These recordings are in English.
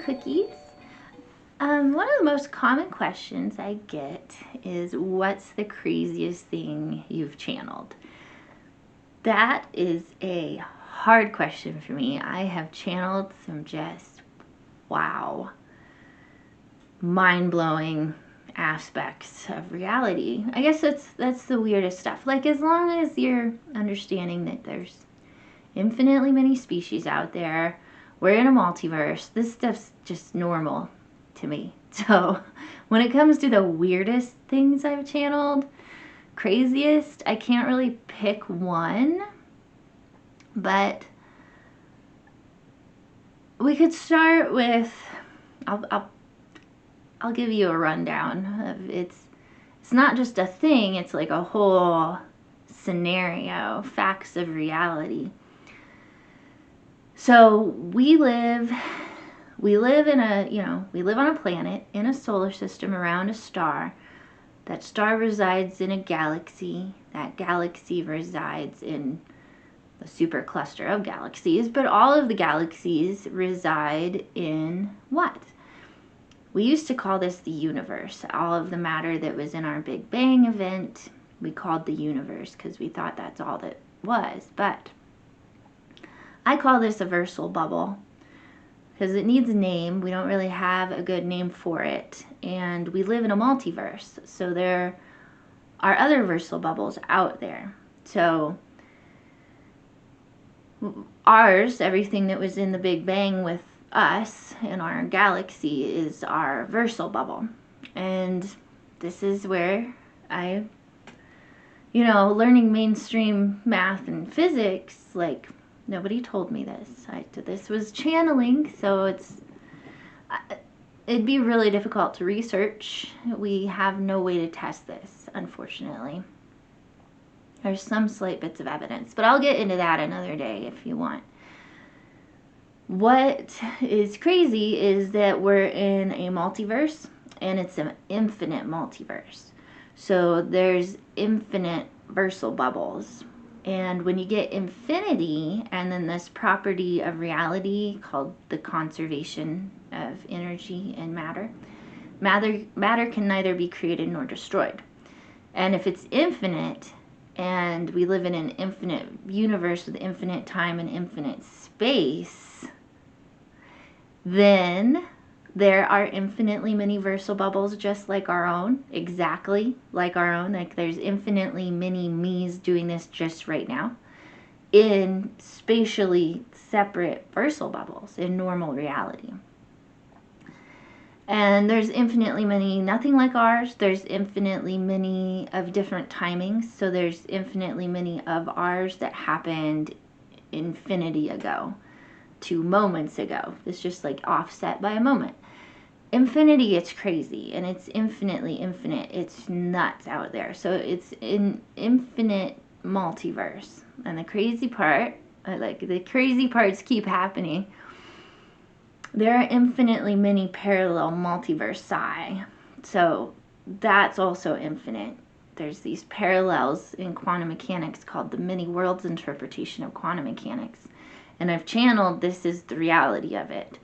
cookies. One of the most common questions I get is, what's the craziest thing you've channeled? That is a hard question for me. I have channeled some just, wow, mind-blowing aspects of reality. I guess that's the weirdest stuff. Like, as long as you're understanding that there's infinitely many species out there, we're in a multiverse, this stuff's just normal to me. So when it comes to the weirdest things I've channeled, craziest, I can't really pick one, but we could start with, I'll give you a rundown of it's not just a thing, it's like a whole scenario, facts of reality. So we live in a, we live on a planet in a solar system around a star. That star resides in a galaxy. That galaxy resides in a supercluster of galaxies, but all of the galaxies reside in what? We used to call this the universe. All of the matter that was in our Big Bang event, we called the universe because we thought that's all that was. But I call this a versal bubble because it needs a name. We don't really have a good name for it. And we live in a multiverse. So there are other versal bubbles out there. So ours, everything that was in the Big Bang with us in our galaxy, is our versal bubble. And this is where learning mainstream math and physics, like, nobody told me this. This was channeling, so it'd be really difficult to research. We have no way to test this, unfortunately. There's some slight bits of evidence, but I'll get into that another day if you want. What is crazy is that we're in a multiverse, and it's an infinite multiverse. So there's infinite versal bubbles. And when you get infinity, and then this property of reality called the conservation of energy and matter can neither be created nor destroyed. And if it's infinite, and we live in an infinite universe with infinite time and infinite space, then there are infinitely many versal bubbles just like our own, exactly like our own. Like, there's infinitely many me's doing this just right now in spatially separate versal bubbles in normal reality. And there's infinitely many nothing like ours. There's infinitely many of different timings. So there's infinitely many of ours that happened infinity ago to moments ago. It's just like offset by a moment. Infinity, it's crazy, and it's infinitely infinite. It's nuts out there. So it's an infinite multiverse. And the crazy part, the crazy parts keep happening. There are infinitely many parallel multiversi. So that's also infinite. There's these parallels in quantum mechanics called the many worlds interpretation of quantum mechanics. And I've channeled this is the reality of it.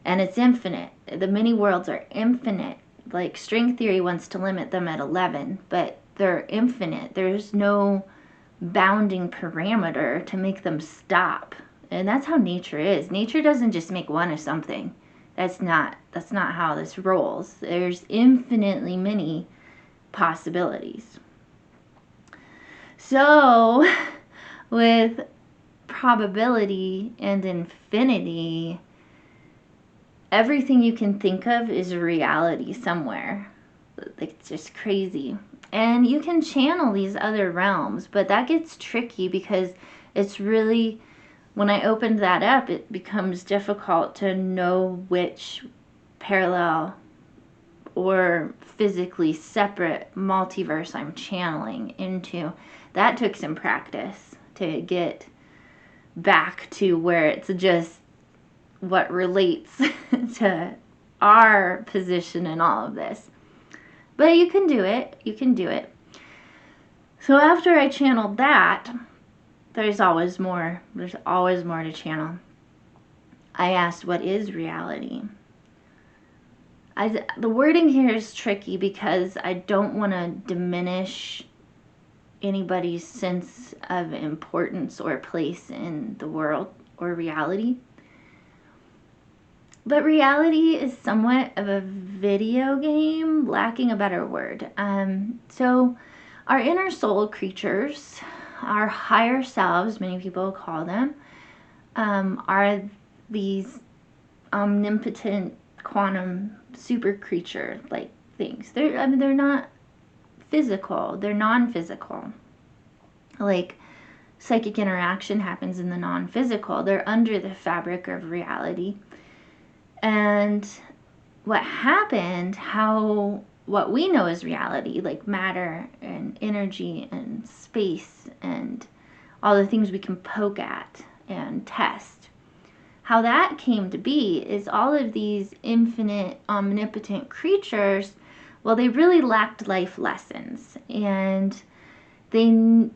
And it's infinite. The many worlds are infinite. Like, string theory wants to limit them at 11, but they're infinite. There's no bounding parameter to make them stop. And that's how nature is. Nature doesn't just make one of something. That's not how this rolls. There's infinitely many possibilities. So with probability and infinity, everything you can think of is a reality somewhere. It's just crazy. And you can channel these other realms, but that gets tricky because it's really, when I opened that up, it becomes difficult to know which parallel or physically separate multiverse I'm channeling into. That took some practice to get back to where it's just what relates to our position in all of this. But you can do it. You can do it. So after I channeled that, there's always more to channel. I asked, what is reality? The wording here is tricky because I don't want to diminish anybody's sense of importance or place in the world or reality. But reality is somewhat of a video game, lacking a better word. So our inner soul creatures, our higher selves, many people call them, are these omnipotent quantum super creature like things. They're not physical, they're non-physical. Like psychic interaction happens in the non-physical. They're under the fabric of reality. And what happened, what we know as reality, like matter and energy and space and all the things we can poke at and test, how that came to be is all of these infinite, omnipotent creatures, well, they really lacked life lessons, and they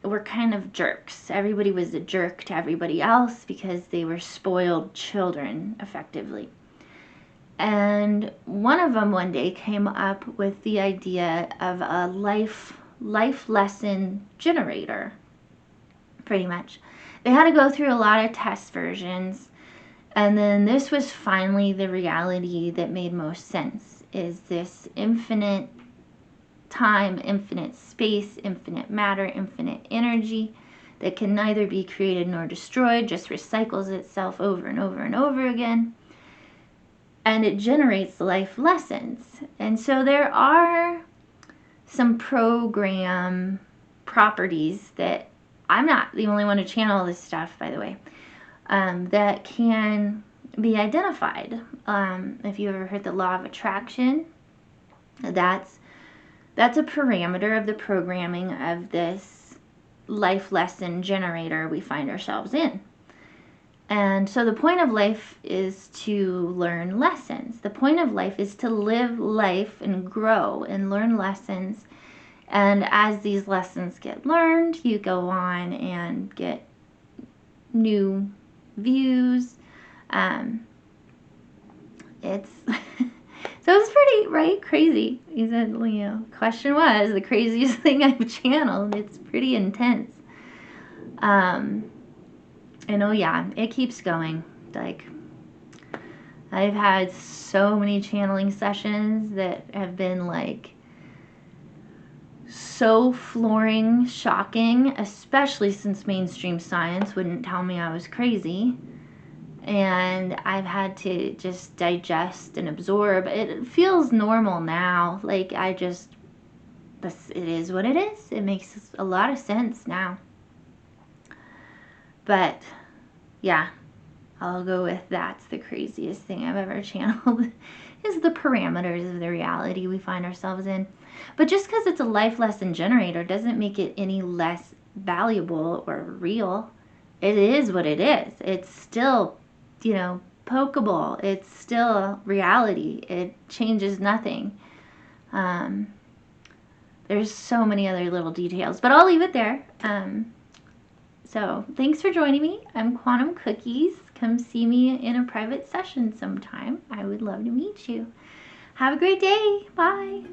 were kind of jerks. Everybody was a jerk to everybody else because they were spoiled children, effectively. And one of them one day came up with the idea of a life lesson generator, pretty much. They had to go through a lot of test versions, and then this was finally the reality that made most sense, is this infinite time, infinite space, infinite matter, infinite energy that can neither be created nor destroyed, just recycles itself over and over and over again. And it generates life lessons. And so there are some program properties that, I'm not the only one to channel this stuff, by the way, that can be identified. If you ever heard the law of attraction, that's a parameter of the programming of this life lesson generator we find ourselves in. And so the point of life is to learn lessons. The point of life is to live life and grow and learn lessons. And as these lessons get learned, you go on and get new views. It's so it's pretty, right? Crazy. He said, question was the craziest thing I've channeled. It's pretty intense. And oh yeah, it keeps going. Like, I've had so many channeling sessions that have been like so flooring, shocking, especially since mainstream science wouldn't tell me I was crazy. And I've had to just digest and absorb. It feels normal now. Like, it is what it is. It makes a lot of sense now. But yeah, I'll go with that's the craziest thing I've ever channeled is the parameters of the reality we find ourselves in. But just because it's a life lesson generator doesn't make it any less valuable or real. It is what it is. It's still, pokeable. It's still reality. It changes nothing. There's so many other little details, but I'll leave it there. So thanks for joining me. I'm Quantum Cookies. Come see me in a private session sometime. I would love to meet you. Have a great day. Bye.